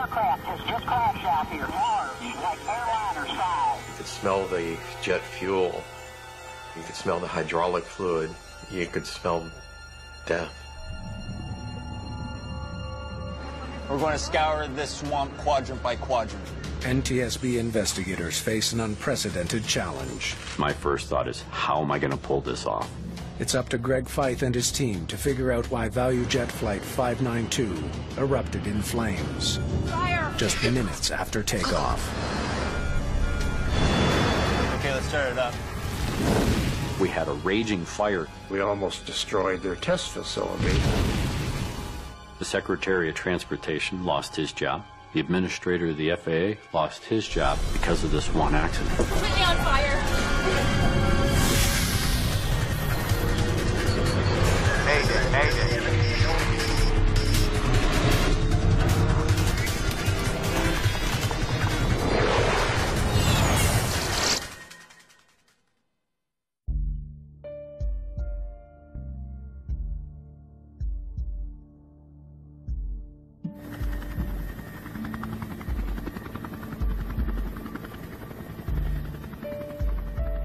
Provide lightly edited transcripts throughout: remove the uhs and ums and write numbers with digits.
aircraft has just crashed out here. Large, like airliner size. You could smell the jet fuel. You could smell the hydraulic fluid. You could smell death. We're going to scour this swamp quadrant by quadrant. NTSB investigators face an unprecedented challenge. My first thought is, how am I going to pull this off? It's up to Greg Feith and his team to figure out why ValueJet Flight 592 erupted in flames. Fire! Just minutes after takeoff. Okay, let's start it up. We had a raging fire. We almost destroyed their test facility. The Secretary of Transportation lost his job. The administrator of the FAA lost his job because of this one accident. Completely on fire. Mayday, Mayday.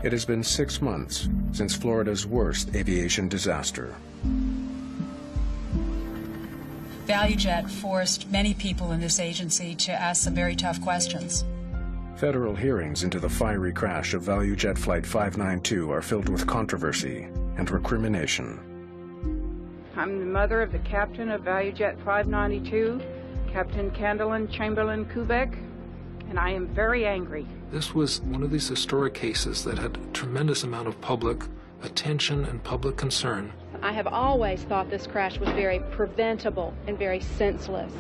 It has been 6 months since Florida's worst aviation disaster. ValueJet forced many people in this agency to ask some very tough questions. Federal hearings into the fiery crash of ValueJet Flight 592 are filled with controversy and recrimination. I'm the mother of the captain of ValueJet 592, Captain Candlin Chamberlain Kubek, and I am very angry. This was one of these historic cases that had a tremendous amount of public attention and public concern. I have always thought this crash was very preventable and very senseless.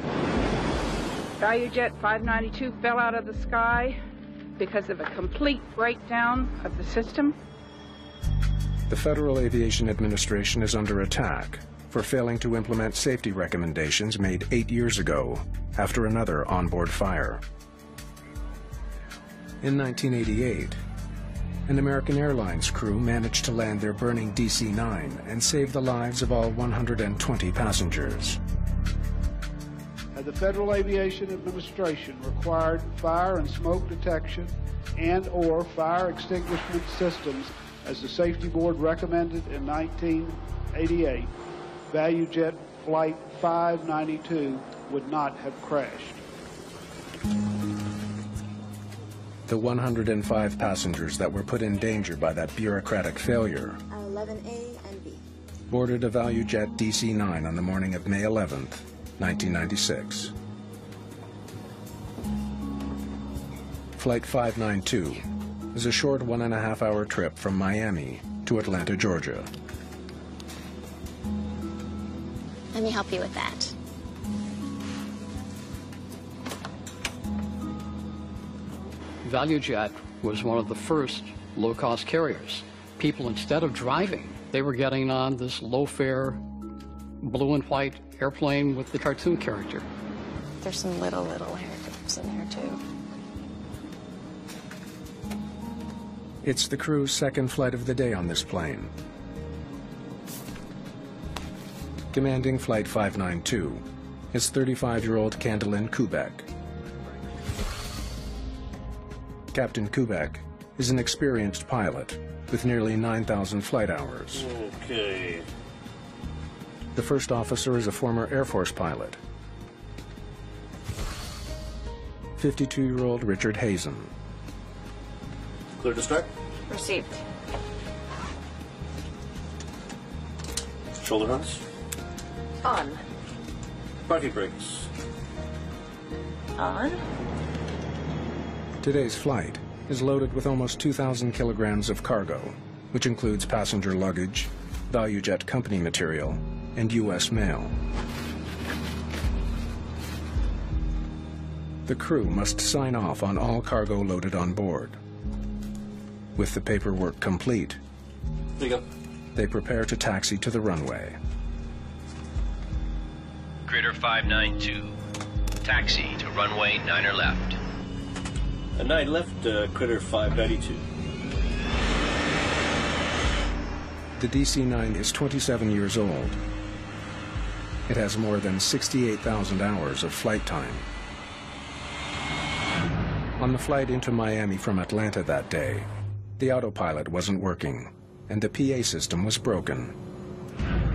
ValueJet 592 fell out of the sky because of a complete breakdown of the system. The Federal Aviation Administration is under attack for failing to implement safety recommendations made 8 years ago after another onboard fire. In 1988, an American Airlines crew managed to land their burning DC-9 and save the lives of all 120 passengers. Had the Federal Aviation Administration required fire and smoke detection and/or fire extinguishment systems as the Safety Board recommended in 1988, ValueJet Flight 592 would not have crashed. The 105 passengers that were put in danger by that bureaucratic failure 11A and B. boarded a ValueJet DC-9 on the morning of May 11th, 1996. Flight 592 is a short 1.5-hour trip from Miami to Atlanta, Georgia. Let me help you with that. ValueJet was one of the first low-cost carriers. People, instead of driving, they were getting on this low-fare blue and white airplane with the cartoon character. There's some little hair clips in there, too. It's the crew's second flight of the day on this plane. Commanding Flight 592 is 35-year-old Candlin Kubek. Captain Kubek is an experienced pilot with nearly 9,000 flight hours. Okay. The first officer is a former Air Force pilot, 52-year-old Richard Hazen. Clear to start? Received. Shoulder harness. On. Parking brakes. On. Today's flight is loaded with almost 2,000 kilograms of cargo, which includes passenger luggage, ValueJet company material, and U.S. mail. The crew must sign off on all cargo loaded on board. With the paperwork complete, There you go. they prepare to taxi to the runway. Critter 592, taxi to runway 9er left. A 9 left, Critter 592. The DC-9 is 27 years old. It has more than 68,000 hours of flight time. On the flight into Miami from Atlanta that day, the autopilot wasn't working, and the PA system was broken.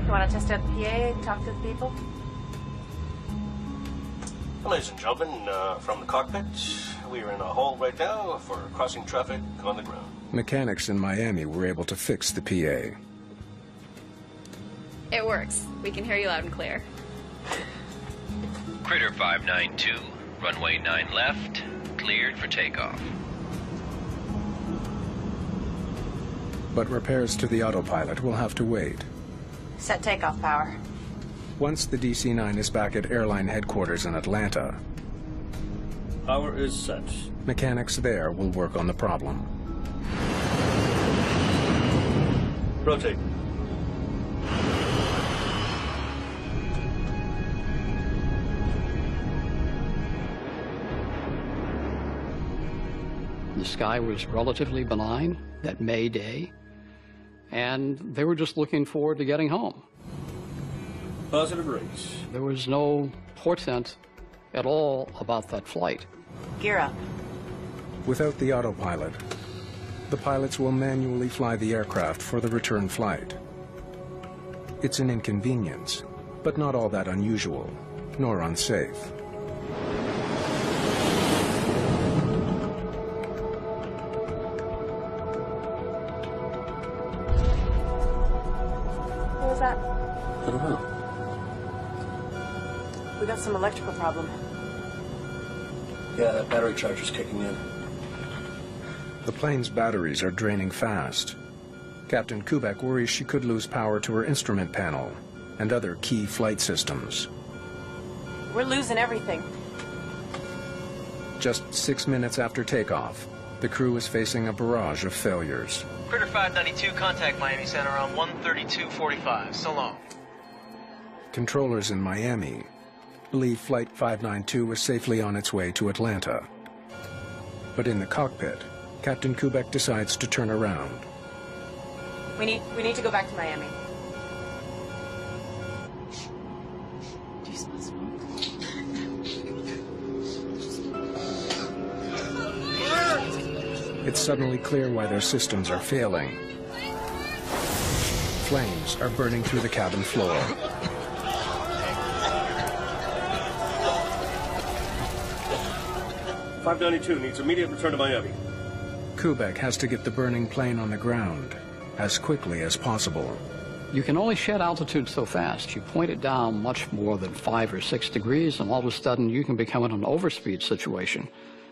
You want to test out the PA and talk to the people? Ladies and gentlemen, from the cockpit, we are in a hole right now for crossing traffic on the ground. Mechanics in Miami were able to fix the PA. It works. We can hear you loud and clear. Critter 592, runway 9 left, cleared for takeoff. But repairs to the autopilot will have to wait. Set takeoff power. Once the DC-9 is back at airline headquarters in Atlanta, Power is set. mechanics there will work on the problem. Rotate. The sky was relatively benign that May Day, and they were just looking forward to getting home. Positive rates. There was no portent at all about that flight. Gear up. Without the autopilot, the pilots will manually fly the aircraft for the return flight. It's an inconvenience, but not all that unusual, nor unsafe. What was that? I don't know. We got some electrical problem. Yeah, that battery charger's kicking in. The plane's batteries are draining fast. Captain Kubek worries she could lose power to her instrument panel and other key flight systems. We're losing everything. Just 6 minutes after takeoff, the crew is facing a barrage of failures. Critter 592, contact Miami Center on 132.45. So long. Controllers in Miami believe Flight 592 is safely on its way to Atlanta. But in the cockpit, Captain Kubek decides to turn around. We need to go back to Miami. Do you smell smoke? It's suddenly clear why their systems are failing. Flames are burning through the cabin floor. .592 needs immediate return to Miami. Kubek has to get the burning plane on the ground as quickly as possible. You can only shed altitude so fast. You point it down much more than 5 or 6 degrees, and all of a sudden you can become in an overspeed situation.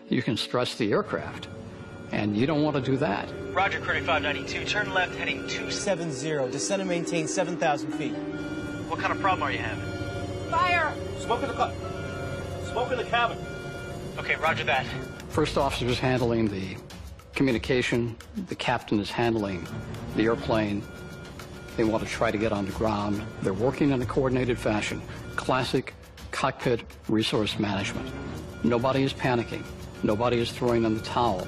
You can stress the aircraft, and you don't want to do that. Roger, Critter 592. Turn left, heading 270. Descend and maintain 7,000 feet. What kind of problem are you having? Fire! Smoke in the smoke in the cabin. Okay, roger that. First officer is handling the communication. The captain is handling the airplane. They want to try to get on the ground. They're working in a coordinated fashion. Classic cockpit resource management. Nobody is panicking. Nobody is throwing in the towel.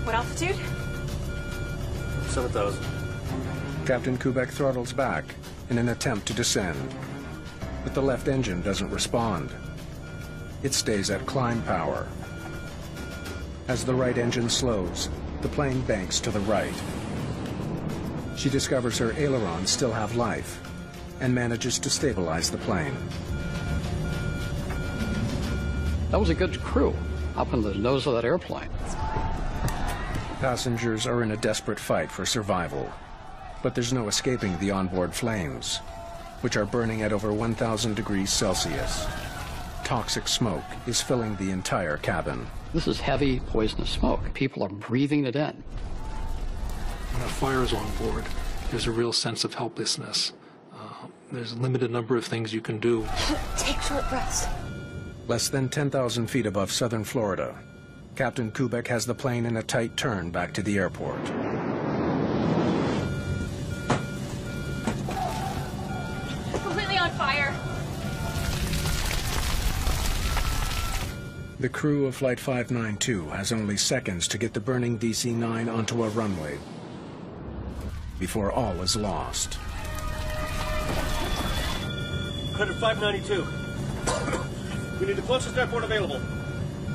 What altitude? 7,000. Captain Kubek throttles back in an attempt to descend, but the left engine doesn't respond. It stays at climb power. As the right engine slows, the plane banks to the right. She discovers her ailerons still have life and manages to stabilize the plane. That was a good crew up in the nose of that airplane. Passengers are in a desperate fight for survival, but there's no escaping the onboard flames, which are burning at over 1,000 degrees Celsius. Toxic smoke is filling the entire cabin. This is heavy, poisonous smoke. People are breathing it in. When a fire is on board, there's a real sense of helplessness. There's a limited number of things you can do. Take short breaths. Less than 10,000 feet above southern Florida, Captain Kubek has the plane in a tight turn back to the airport. Completely on fire. The crew of Flight 592 has only seconds to get the burning DC-9 onto a runway before all is lost. Critter 592. We need the closest airport available.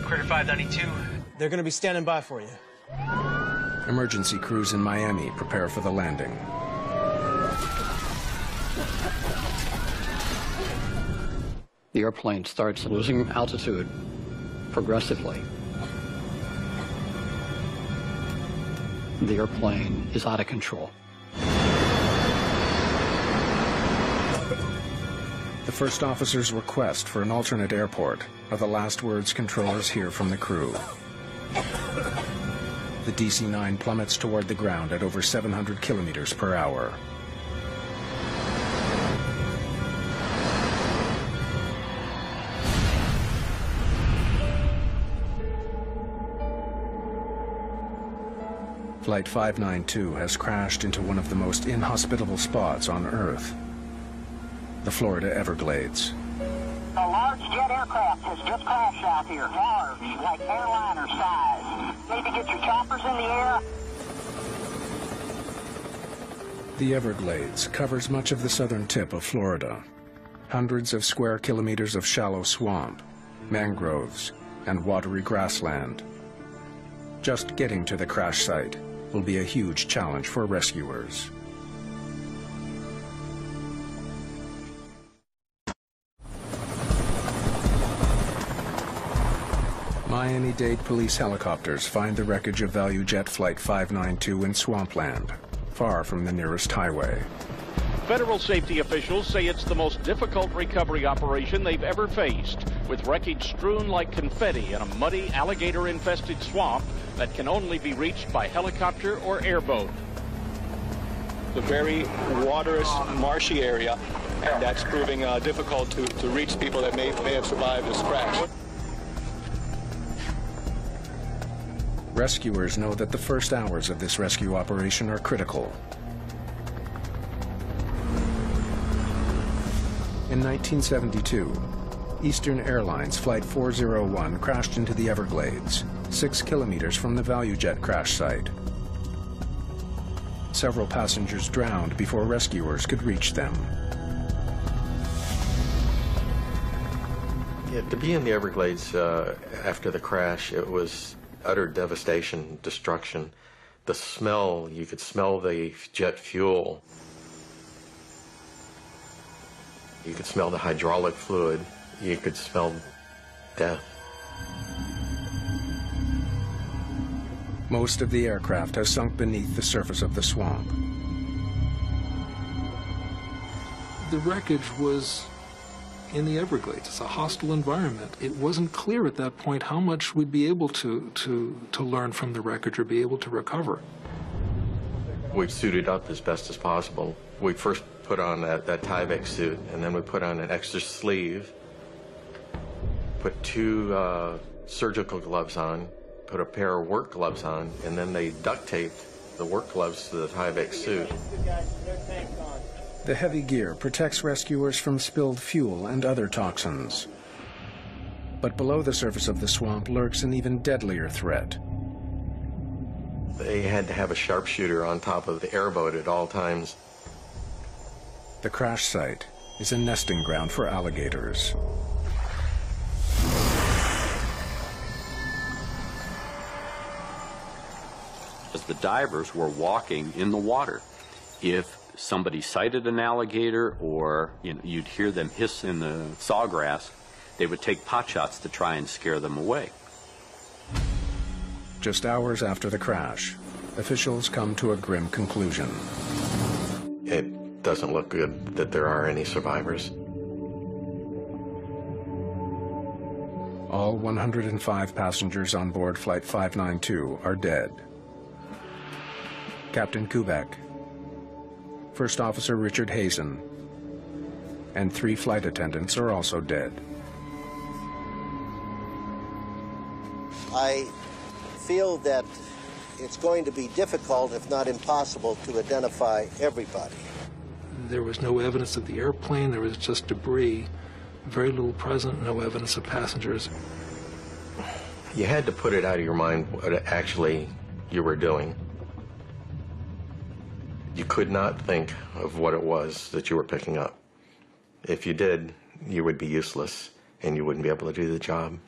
Critter 592. They're going to be standing by for you. Emergency crews in Miami prepare for the landing. The airplane starts losing altitude progressively. The airplane is out of control. The first officer's request for an alternate airport are the last words controllers hear from the crew. The DC-9 plummets toward the ground at over 700 kilometers per hour. Flight 592 has crashed into one of the most inhospitable spots on Earth, the Florida Everglades. A large jet aircraft has just crashed out here. Large, like airliner size. Need to get your choppers in the air. The Everglades covers much of the southern tip of Florida. Hundreds of square kilometers of shallow swamp, mangroves, and watery grassland. Just getting to the crash site will be a huge challenge for rescuers. Miami-Dade police helicopters find the wreckage of ValueJet Flight 592 in swampland, far from the nearest highway. Federal safety officials say it's the most difficult recovery operation they've ever faced, with wreckage strewn like confetti in a muddy, alligator-infested swamp that can only be reached by helicopter or airboat. The very waterous, marshy area, and that's proving difficult to reach people that may have survived this crash. Rescuers know that the first hours of this rescue operation are critical. In 1972, Eastern Airlines Flight 401 crashed into the Everglades, 6 kilometers from the ValueJet crash site. Several passengers drowned before rescuers could reach them. Yeah, to be in the Everglades after the crash, it was utter devastation, destruction. The smell, you could smell the jet fuel. You could smell the hydraulic fluid. You could smell death. Most of the aircraft has sunk beneath the surface of the swamp. The wreckage was in the Everglades. It's a hostile environment. It wasn't clear at that point how much we'd be able to learn from the wreckage or be able to recover. We suited up as best as possible. We first put on that Tyvek suit, and then we put on an extra sleeve, put 2 surgical gloves on, put a pair of work gloves on, and then they duct taped the work gloves to the Tyvek suit. The heavy gear protects rescuers from spilled fuel and other toxins. But below the surface of the swamp lurks an even deadlier threat. They had to have a sharpshooter on top of the airboat at all times. The crash site is a nesting ground for alligators. As the divers were walking in the water, if somebody sighted an alligator or you'd hear them hiss in the sawgrass, they would take pot shots to try and scare them away. Just hours after the crash, officials come to a grim conclusion. It doesn't look good that there are any survivors. All 105 passengers on board Flight 592 are dead. Captain Kubek, First Officer Richard Hazen, and 3 flight attendants are also dead. I feel that it's going to be difficult, if not impossible, to identify everybody. There was no evidence of the airplane. There was just debris. Very little present, no evidence of passengers. You had to put it out of your mind what actually you were doing. You could not think of what it was that you were picking up. If you did, you would be useless and you wouldn't be able to do the job.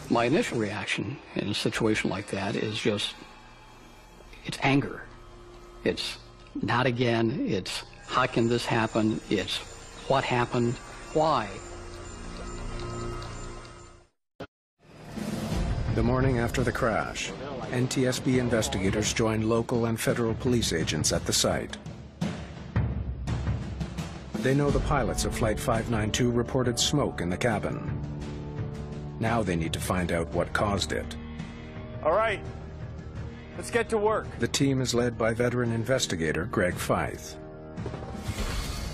My initial reaction in a situation like that is just, it's anger. It's not again, it's how can this happen, it's what happened, why. The morning after the crash, NTSB investigators joined local and federal police agents at the site. They know the pilots of Flight 592 reported smoke in the cabin. Now they need to find out what caused it. All right, let's get to work. The team is led by veteran investigator Greg Feith.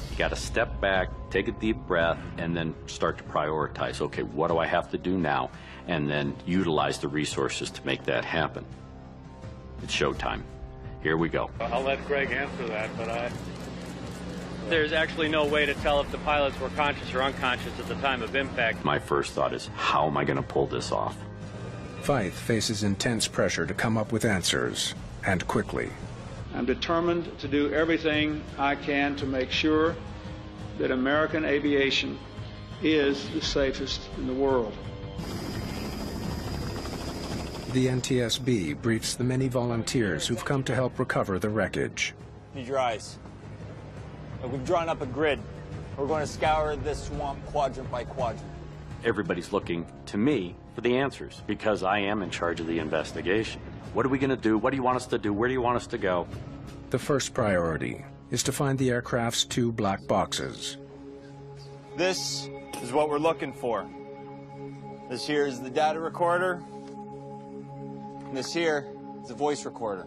You got to step back, take a deep breath, and then start to prioritize. Okay, what do I have to do now? And then utilize the resources to make that happen. It's showtime. Here we go. I'll let Greg answer that, but there's actually no way to tell if the pilots were conscious or unconscious at the time of impact. My first thought is, how am I going to pull this off? Feith faces intense pressure to come up with answers, and quickly. I'm determined to do everything I can to make sure that American aviation is the safest in the world. The NTSB briefs the many volunteers who've come to help recover the wreckage. Need your eyes. We've drawn up a grid. We're going to scour this swamp quadrant by quadrant. Everybody's looking to me for the answers because I am in charge of the investigation. What are we going to do? What do you want us to do? Where do you want us to go? The first priority is to find the aircraft's 2 black boxes. This is what we're looking for. This here is the data recorder. And this here is the voice recorder.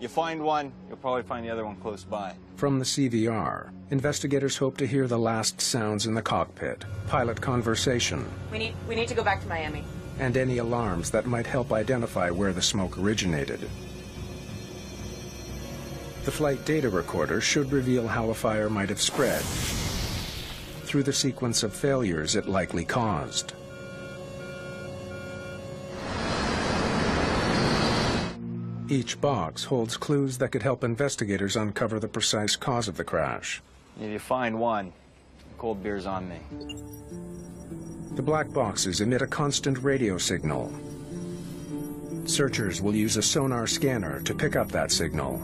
You find one, you'll probably find the other one close by. From the CVR, investigators hope to hear the last sounds in the cockpit, pilot conversation, We need to go back to Miami. and any alarms that might help identify where the smoke originated. The flight data recorder should reveal how a fire might have spread through the sequence of failures it likely caused. Each box holds clues that could help investigators uncover the precise cause of the crash. If you find one, cold beer's on me. The black boxes emit a constant radio signal. Searchers will use a sonar scanner to pick up that signal.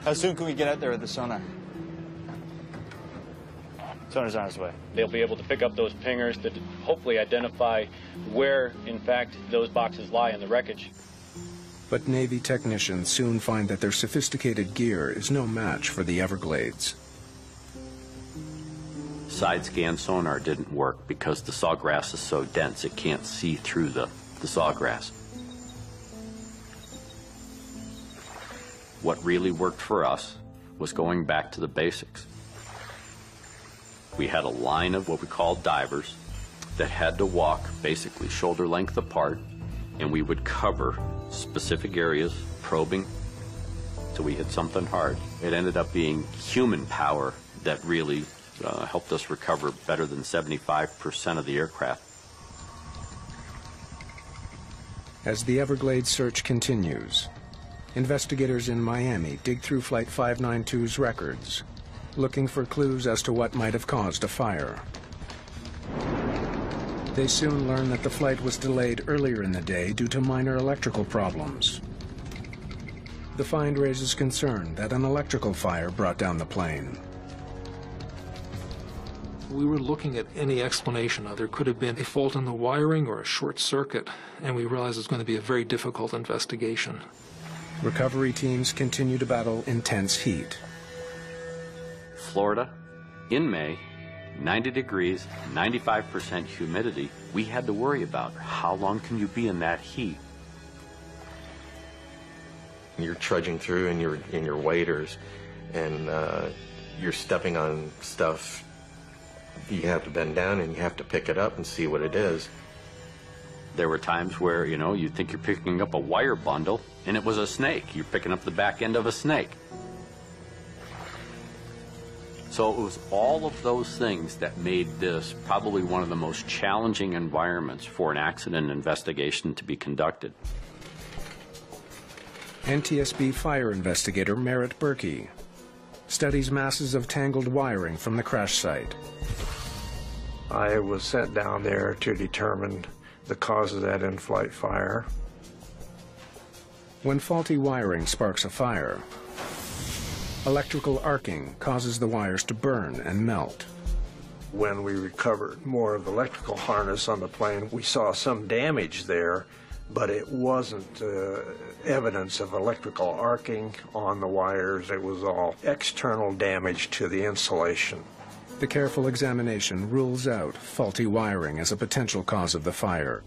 How soon can we get out there with the sonar? Sonar's on its way. They'll be able to pick up those pingers to hopefully identify where, in fact, those boxes lie in the wreckage. But Navy technicians soon find that their sophisticated gear is no match for the Everglades. Side scan sonar didn't work because the sawgrass is so dense it can't see through the sawgrass. What really worked for us was going back to the basics. We had a line of what we called divers that had to walk basically shoulder length apart, and we would cover specific areas, probing, till we hit something hard. It ended up being human power that really helped us recover better than 75% of the aircraft. As the Everglades search continues, investigators in Miami dig through Flight 592's records, looking for clues as to what might have caused a fire. They soon learn that the flight was delayed earlier in the day due to minor electrical problems. The find raises concern that an electrical fire brought down the plane. We were looking at any explanation. There could have been a fault in the wiring or a short circuit, and we realized it's going to be a very difficult investigation. Recovery teams continue to battle intense heat. Florida, in May, 90 degrees, 95% humidity. We had to worry about how long can you be in that heat. You're trudging through in your waders, and you're stepping on stuff. You have to bend down and you have to pick it up and see what it is. There were times where, you'd think you're picking up a wire bundle, and it was a snake. You're picking up the back end of a snake. So it was all of those things that made this probably one of the most challenging environments for an accident investigation to be conducted. NTSB fire investigator Merritt Berkey studies masses of tangled wiring from the crash site. I was sent down there to determine the cause of that in-flight fire. When faulty wiring sparks a fire, electrical arcing causes the wires to burn and melt. When we recovered more of the electrical harness on the plane, we saw some damage there, but it wasn't evidence of electrical arcing on the wires. It was all external damage to the insulation. The careful examination rules out faulty wiring as a potential cause of the fire.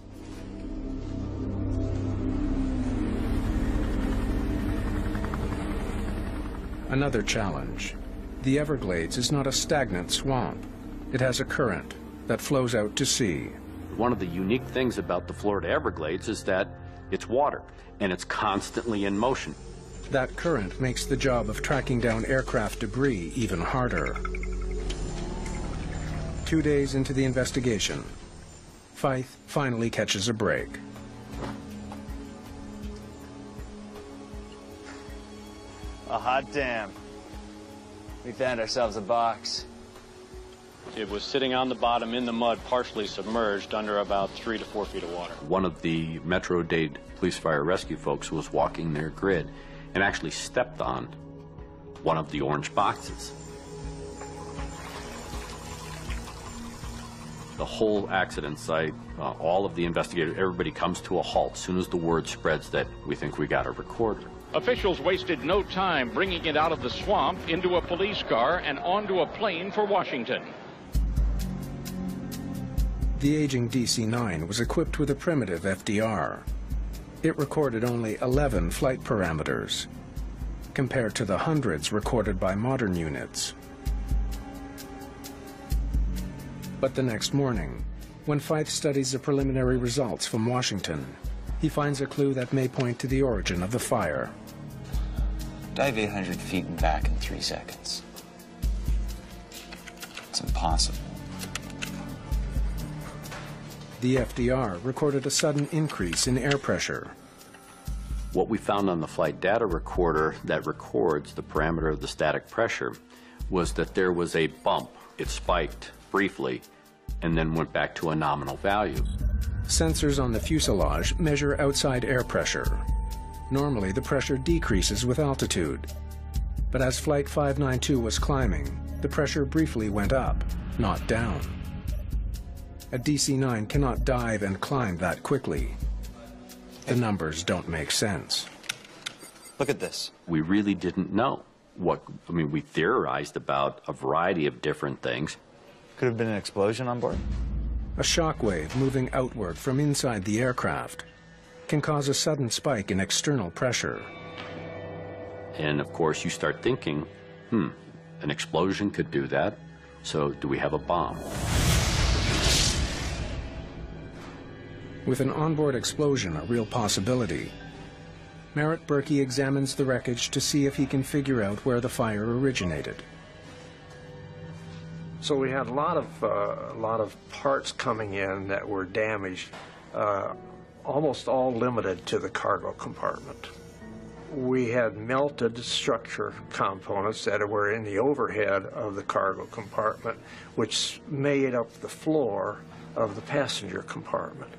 Another challenge. The Everglades is not a stagnant swamp. It has a current that flows out to sea. One of the unique things about the Florida Everglades is that it's water, and it's constantly in motion. That current makes the job of tracking down aircraft debris even harder. 2 days into the investigation, Fife finally catches a break. A hot damn. We found ourselves a box. It was sitting on the bottom in the mud, partially submerged under about 3 to 4 feet of water. One of the Metro-Dade Police Fire Rescue folks was walking their grid and actually stepped on one of the orange boxes. The whole accident site, all of the investigators, everybody comes to a halt as soon as the word spreads that we think we got a recorder. Officials wasted no time bringing it out of the swamp into a police car and onto a plane for Washington. The aging DC-9 was equipped with a primitive FDR. It recorded only 11 flight parameters, compared to the hundreds recorded by modern units. But the next morning, when Fife studies the preliminary results from Washington, he finds a clue that may point to the origin of the fire. Dive 800 feet and back in 3 seconds. It's impossible. The FDR recorded a sudden increase in air pressure. What we found on the flight data recorder that records the parameter of the static pressure was that there was a bump. It spiked briefly and then went back to a nominal value. Sensors on the fuselage measure outside air pressure. Normally, the pressure decreases with altitude. But as Flight 592 was climbing, the pressure briefly went up, not down. A DC-9 cannot dive and climb that quickly. The numbers don't make sense. Look at this. We really didn't know we theorized about a variety of different things. Could have been an explosion on board. A shock wave moving outward from inside the aircraft can cause a sudden spike in external pressure. And of course, you start thinking, an explosion could do that. So do we have a bomb? With an onboard explosion a real possibility, Merritt Berkey examines the wreckage to see if he can figure out where the fire originated. So we had a lot of parts coming in that were damaged, almost all limited to the cargo compartment. We had melted structure components that were in the overhead of the cargo compartment, which made up the floor of the passenger compartment.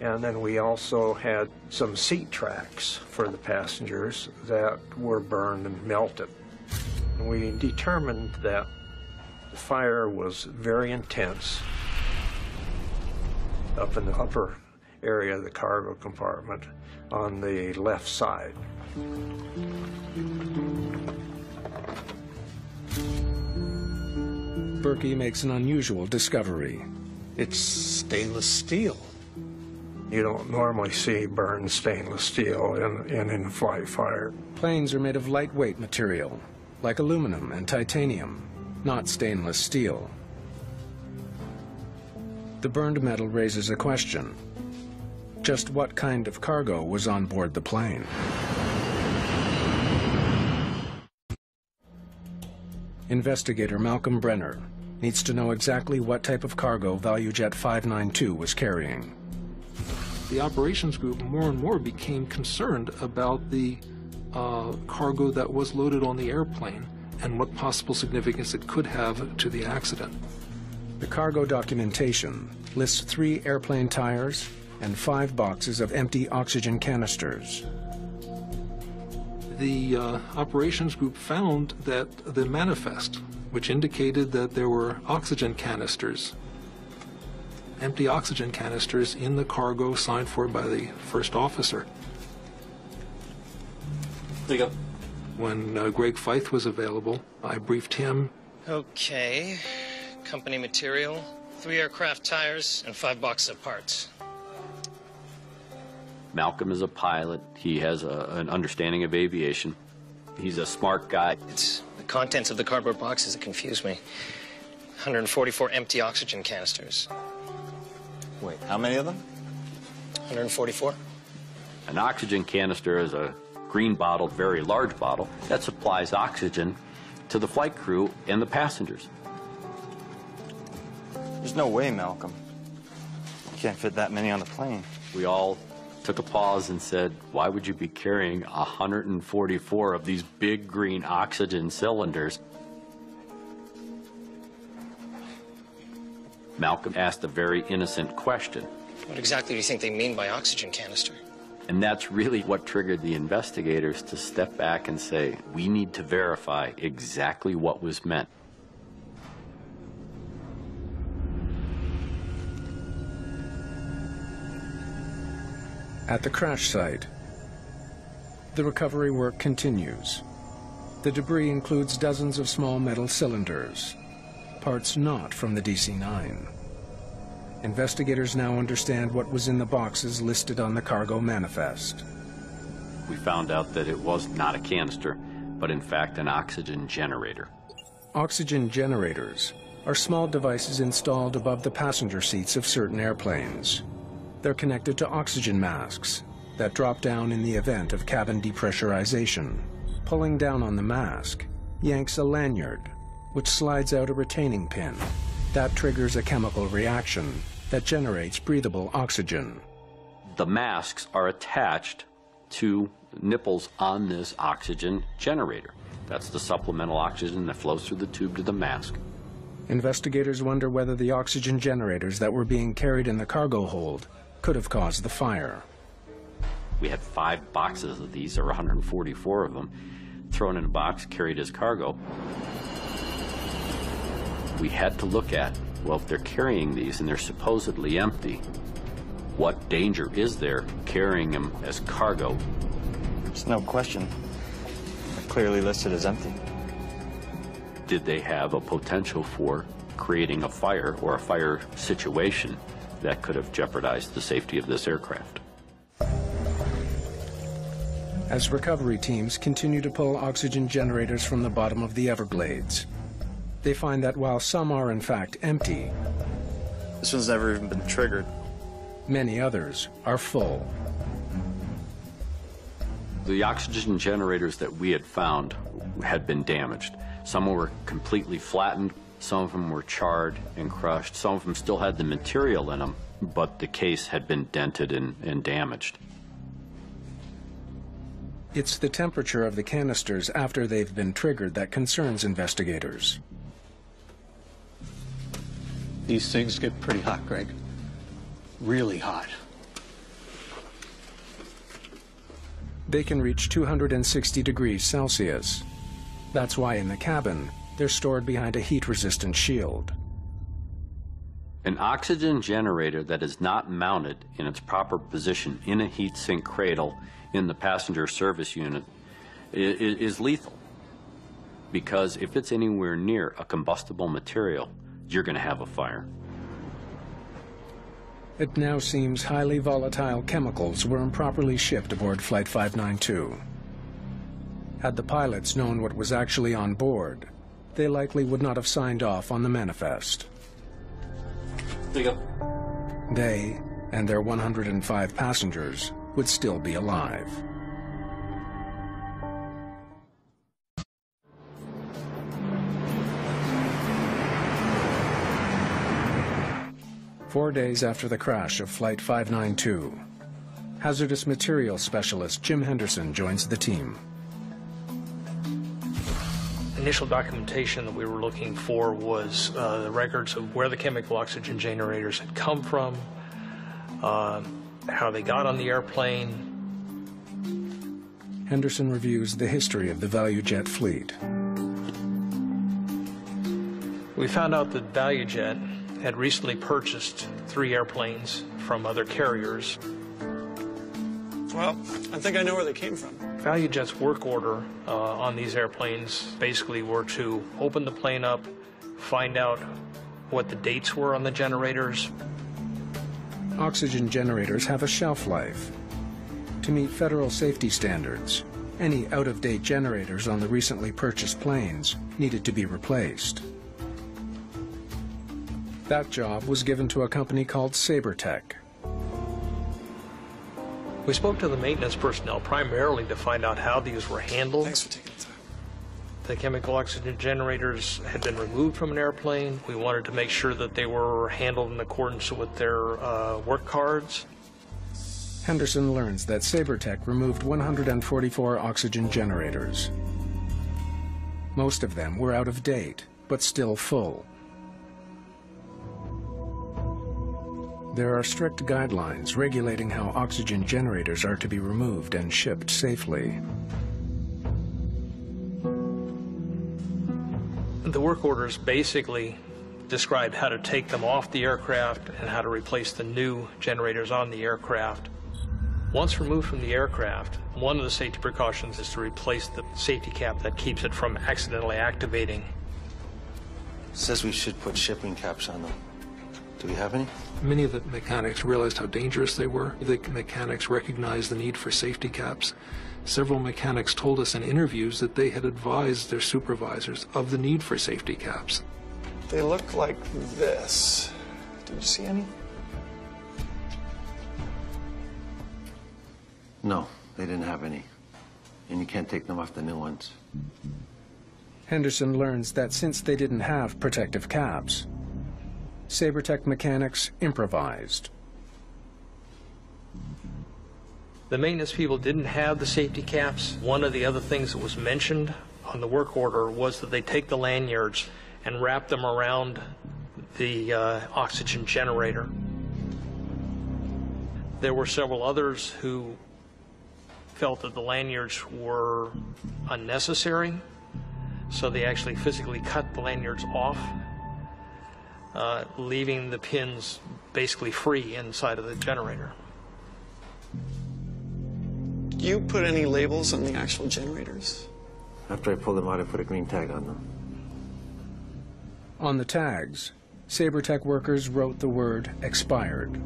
And then we also had some seat tracks for the passengers that were burned and melted. And we determined that the fire was very intense up in the upper area of the cargo compartment on the left side. Berkey makes an unusual discovery. It's stainless steel. You don't normally see burned stainless steel in in-flight fire. Planes are made of lightweight material, like aluminum and titanium, not stainless steel. The burned metal raises a question. Just what kind of cargo was on board the plane? Investigator Malcolm Brenner needs to know exactly what type of cargo ValueJet 592 was carrying. The operations group more and more became concerned about the cargo that was loaded on the airplane and what possible significance it could have to the accident. The cargo documentation lists 3 airplane tires and 5 boxes of empty oxygen canisters. The operations group found that the manifest, which indicated that there were oxygen canisters, empty oxygen canisters in the cargo signed for by the first officer. There you go. When Greg Feith was available, I briefed him. Okay, company material, 3 aircraft tires, and 5 boxes of parts. Malcolm is a pilot. He has an understanding of aviation. He's a smart guy. It's the contents of the cardboard boxes that confuse me. 144 empty oxygen canisters. Wait, how many of them? 144. An oxygen canister is a green bottle, very large bottle, that supplies oxygen to the flight crew and the passengers. There's no way, Malcolm. You can't fit that many on the plane. We all took a pause and said, why would you be carrying 144 of these big green oxygen cylinders? Malcolm asked a very innocent question. What exactly do you think they mean by oxygen canister? And that's really what triggered the investigators to step back and say, we need to verify exactly what was meant. At the crash site, the recovery work continues. The debris includes dozens of small metal cylinders, parts not from the DC-9. Investigators now understand what was in the boxes listed on the cargo manifest. We found out that it was not a canister, but in fact an oxygen generator. Oxygen generators are small devices installed above the passenger seats of certain airplanes. They're connected to oxygen masks that drop down in the event of cabin depressurization. Pulling down on the mask yanks a lanyard, which slides out a retaining pin. That triggers a chemical reaction that generates breathable oxygen. The masks are attached to nipples on this oxygen generator. That's the supplemental oxygen that flows through the tube to the mask. Investigators wonder whether the oxygen generators that were being carried in the cargo hold could have caused the fire. We had 5 boxes of these, or 144 of them, thrown in a box, carried as cargo. We had to look at, well, if they're carrying these and they're supposedly empty, what danger is there carrying them as cargo? There's no question. They're clearly listed as empty. Did they have a potential for creating a fire or a fire situation that could have jeopardized the safety of this aircraft? As recovery teams continue to pull oxygen generators from the bottom of the Everglades, they find that while some are in fact empty, this one's never even been triggered. Many others are full. The oxygen generators that we had found had been damaged. Some were completely flattened, some of them were charred and crushed, some of them still had the material in them, but the case had been dented and damaged. It's the temperature of the canisters after they've been triggered that concerns investigators. These things get pretty hot, Greg. Really hot. They can reach 260 degrees Celsius. That's why in the cabin, they're stored behind a heat-resistant shield. An oxygen generator that is not mounted in its proper position in a heat sink cradle in the passenger service unit is lethal. Because if it's anywhere near a combustible material, you're going to have a fire. It now seems highly volatile chemicals were improperly shipped aboard Flight 592. Had the pilots known what was actually on board, they likely would not have signed off on the manifest. There you go. They and their 105 passengers would still be alive. Four days after the crash of Flight 592, hazardous materials specialist Jim Henderson joins the team. initial documentation that we were looking for was the records of where the chemical oxygen generators had come from, how they got on the airplane. Henderson reviews the history of the ValueJet fleet. We found out that ValueJet had recently purchased 3 airplanes from other carriers. Well, I think I know where they came from. ValueJet's work order on these airplanes basically were to open the plane up, find out what the dates were on the generators. Oxygen generators have a shelf life. To meet federal safety standards, any out-of-date generators on the recently purchased planes needed to be replaced. That job was given to a company called SaberTech. We spoke to the maintenance personnel primarily to find out how these were handled. Thanks for taking the time. The chemical oxygen generators had been removed from an airplane. We wanted to make sure that they were handled in accordance with their work cards. Henderson learns that SaberTech removed 144 oxygen generators. Most of them were out of date, but still full. There are strict guidelines regulating how oxygen generators are to be removed and shipped safely. The work orders basically described how to take them off the aircraft and how to replace the new generators on the aircraft. Once removed from the aircraft, one of the safety precautions is to replace the safety cap that keeps it from accidentally activating. It says we should put shipping caps on them. Do we have any? Many of the mechanics realized how dangerous they were. The mechanics recognized the need for safety caps. Several mechanics told us in interviews that they had advised their supervisors of the need for safety caps. They look like this. Did you see any? No, they didn't have any. And you can't take them off the new ones. Henderson learns that since they didn't have protective caps, SaberTech mechanics improvised. The maintenance people didn't have the safety caps. One of the other things that was mentioned on the work order was that they take the lanyards and wrap them around the oxygen generator. There were several others who felt that the lanyards were unnecessary, so they actually physically cut the lanyards off, leaving the pins basically free inside of the generator. Do you put any labels on the actual generators? After I pulled them out, I put a green tag on them. On the tags, SaberTech workers wrote the word expired.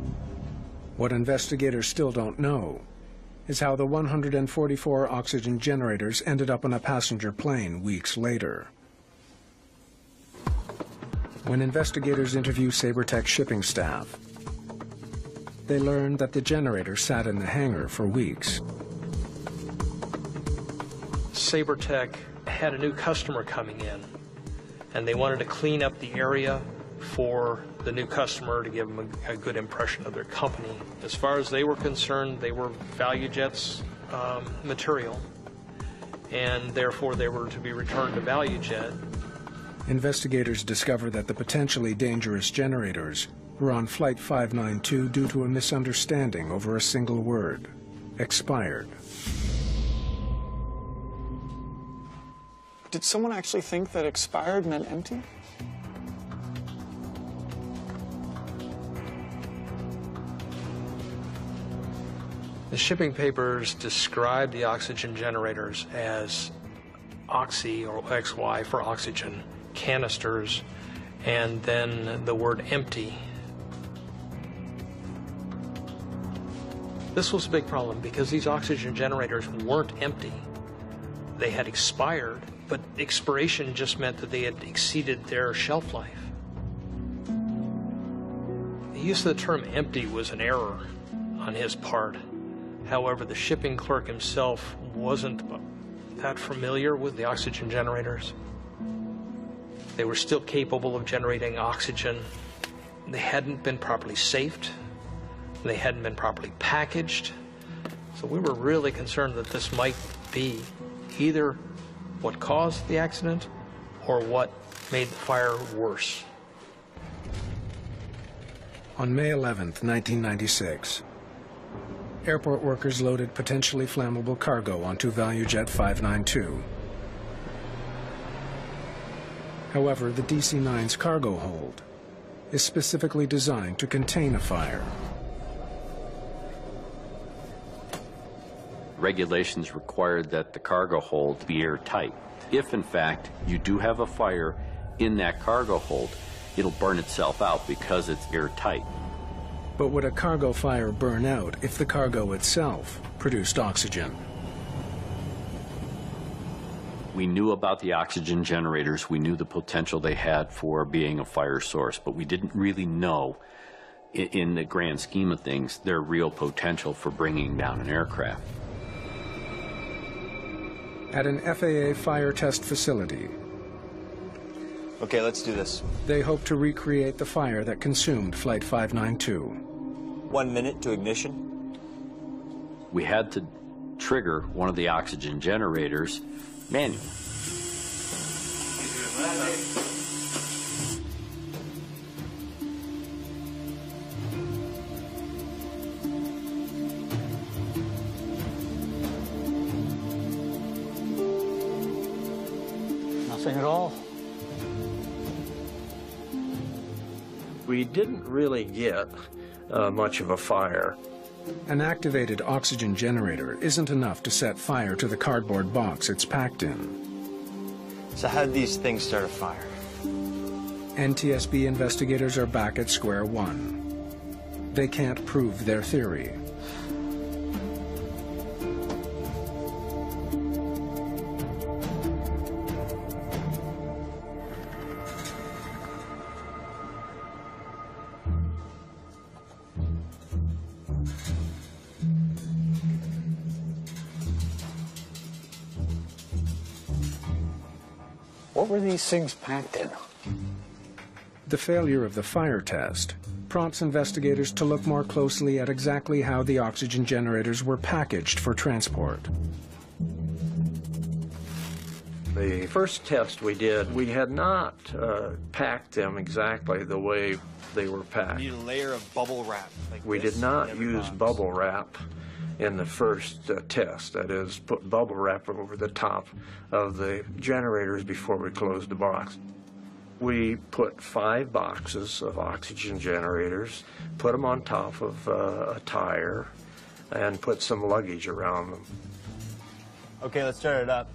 What investigators still don't know is how the 144 oxygen generators ended up on a passenger plane weeks later. When investigators interview SaberTech shipping staff, they learn that the generator sat in the hangar for weeks. SaberTech had a new customer coming in, and they wanted to clean up the area for the new customer to give them a good impression of their company. As far as they were concerned, they were ValueJet's material, and therefore they were to be returned to ValueJet. Investigators discover that the potentially dangerous generators were on Flight 592 due to a misunderstanding over a single word, expired. Did someone actually think that expired meant empty? The shipping papers describe the oxygen generators as oxy, or XY for oxygen, canisters, and then the word empty. This was a big problem because these oxygen generators weren't empty. They had expired, but expiration just meant that they had exceeded their shelf life. The use of the term empty was an error on his part. However, the shipping clerk himself wasn't that familiar with the oxygen generators. They were still capable of generating oxygen. They hadn't been properly safed. They hadn't been properly packaged. So we were really concerned that this might be either what caused the accident or what made the fire worse. On May 11th, 1996, airport workers loaded potentially flammable cargo onto ValueJet 592. However, the DC-9's cargo hold is specifically designed to contain a fire. Regulations required that the cargo hold be airtight. If, in fact, you do have a fire in that cargo hold, it'll burn itself out because it's airtight. But would a cargo fire burn out if the cargo itself produced oxygen? We knew about the oxygen generators. We knew the potential they had for being a fire source, but we didn't really know, in the grand scheme of things, their real potential for bringing down an aircraft. At an FAA fire test facility, Okay, let's do this. they hope to recreate the fire that consumed Flight 592. 1 minute to ignition. We had to trigger one of the oxygen generators manually. Nothing at all. We didn't really get much of a fire. An activated oxygen generator isn't enough to set fire to the cardboard box it's packed in. So how did these things start a fire? NTSB investigators are back at square one. They can't prove their theory. What were these things packed in? The failure of the fire test prompts investigators to look more closely at exactly how the oxygen generators were packaged for transport. The first test we did, we had not packed them exactly the way they were packed. You need a layer of bubble wrap. Like We this did not in every use box. bubble wrap in the first test. That is, put bubble wrap over the top of the generators before we closed the box. We put 5 boxes of oxygen generators, put them on top of a tire, and put some luggage around them. Okay, let's start it up.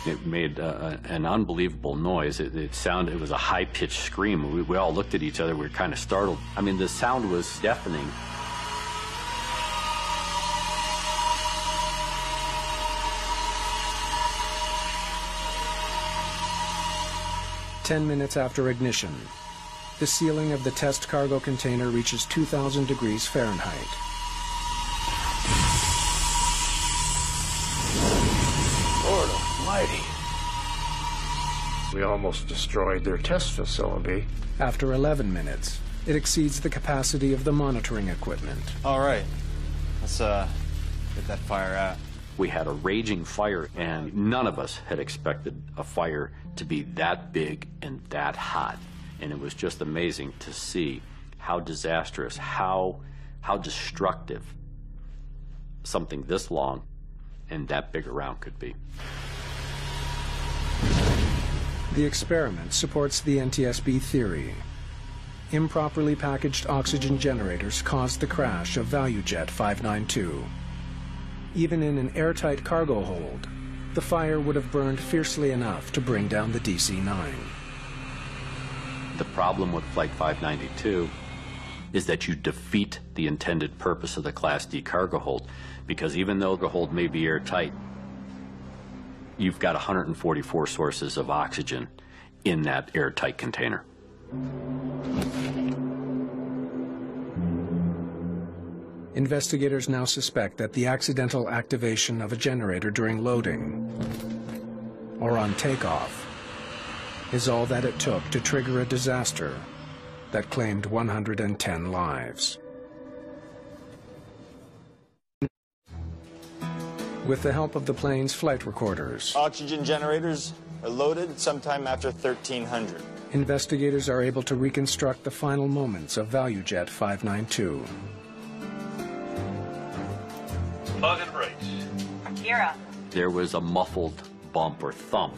It made an unbelievable noise. It was a high-pitched scream. We all looked at each other. We were kind of startled. I mean, the sound was deafening. Ten minutes after ignition, the ceiling of the test cargo container reaches 2,000 degrees Fahrenheit. Lord almighty. We almost destroyed their test facility. After 11 minutes, it exceeds the capacity of the monitoring equipment. All right, let's get that fire out. We had a raging fire, and none of us had expected a fire to be that big and that hot. And it was just amazing to see how disastrous, how destructive something this long and that big around could be. The experiment supports the NTSB theory. Improperly packaged oxygen generators caused the crash of ValueJet 592. Even in an airtight cargo hold, the fire would have burned fiercely enough to bring down the DC-9. The problem with Flight 592 is that you defeat the intended purpose of the Class D cargo hold, because even though the hold may be airtight, you've got 144 sources of oxygen in that airtight container. Investigators now suspect that the accidental activation of a generator during loading or on takeoff is all that it took to trigger a disaster that claimed 110 lives. With the help of the plane's flight recorders, Oxygen generators are loaded sometime after 1300. investigators are able to reconstruct the final moments of ValueJet 592. Target brakes. Gear up. There was a muffled bump or thump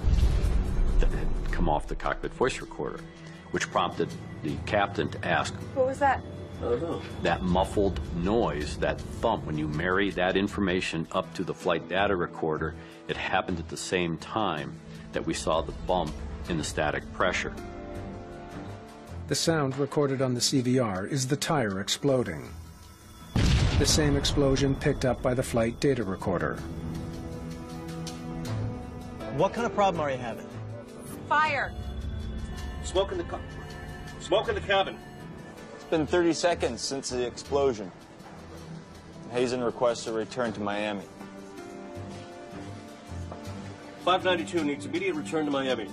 that had come off the cockpit voice recorder, which prompted the captain to ask, What was that? I don't know. that muffled noise, that thump, when you marry that information up to the flight data recorder, it happened at the same time that we saw the bump in the static pressure. The sound recorded on the CVR is the tire exploding. The same explosion picked up by the flight data recorder. What kind of problem are you having? Fire. Smoke in the cabin. It's been 30 seconds since the explosion. Hazen requests a return to Miami. 592 needs immediate return to Miami.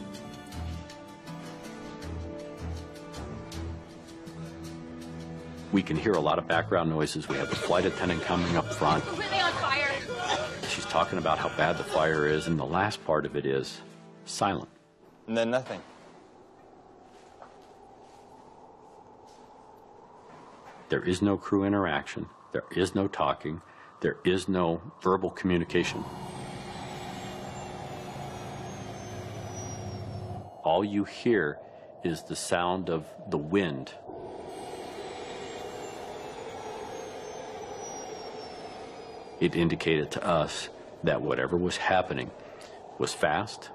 We can hear a lot of background noises. We have the flight attendant coming up front. Completely on fire. She's talking about how bad the fire is, and the last part of it is silent. And then nothing. There is no crew interaction. There is no talking. There is no verbal communication. All you hear is the sound of the wind. It indicated to us that whatever was happening was fast,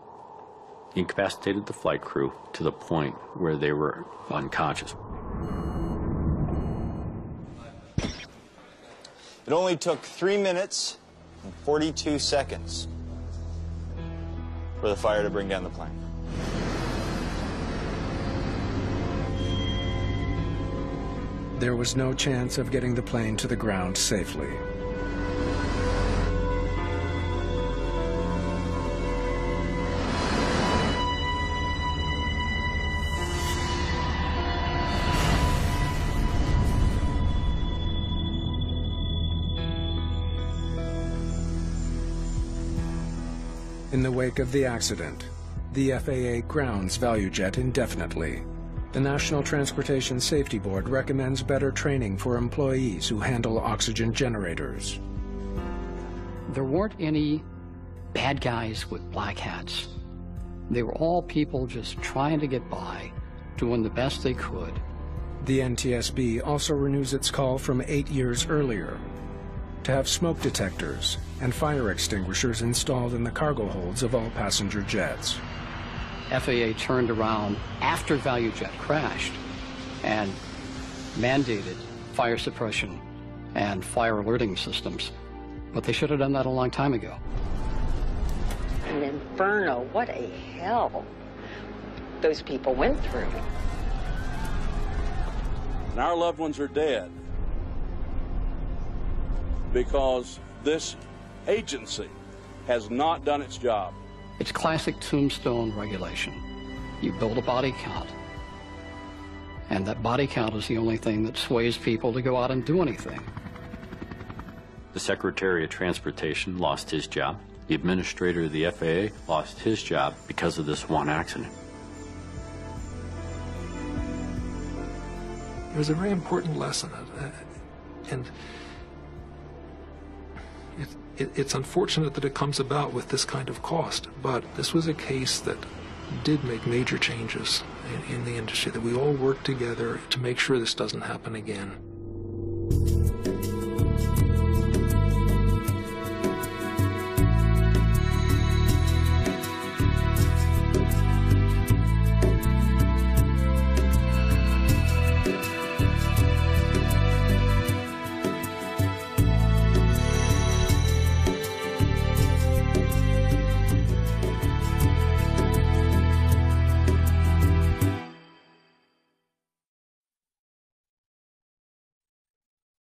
incapacitated the flight crew to the point where they were unconscious. It only took 3 minutes and 42 seconds for the fire to bring down the plane. There was no chance of getting the plane to the ground safely. In the wake of the accident, the FAA grounds ValueJet indefinitely. The National Transportation Safety Board recommends better training for employees who handle oxygen generators. There weren't any bad guys with black hats. They were all people just trying to get by, doing the best they could. The NTSB also renews its call from 8 years earlier to have smoke detectors and fire extinguishers installed in the cargo holds of all passenger jets. FAA turned around after ValueJet crashed and mandated fire suppression and fire alerting systems. But they should have done that a long time ago. An inferno, what a hell those people went through. And our loved ones are dead because this agency has not done its job. It's classic tombstone regulation. You build a body count, and that body count is the only thing that sways people to go out and do anything. The Secretary of Transportation lost his job. The administrator of the FAA lost his job because of this one accident. It was a very important lesson, and it's unfortunate that it comes about with this kind of cost, but this was a case that did make major changes in the industry, that we all work together to make sure this doesn't happen again.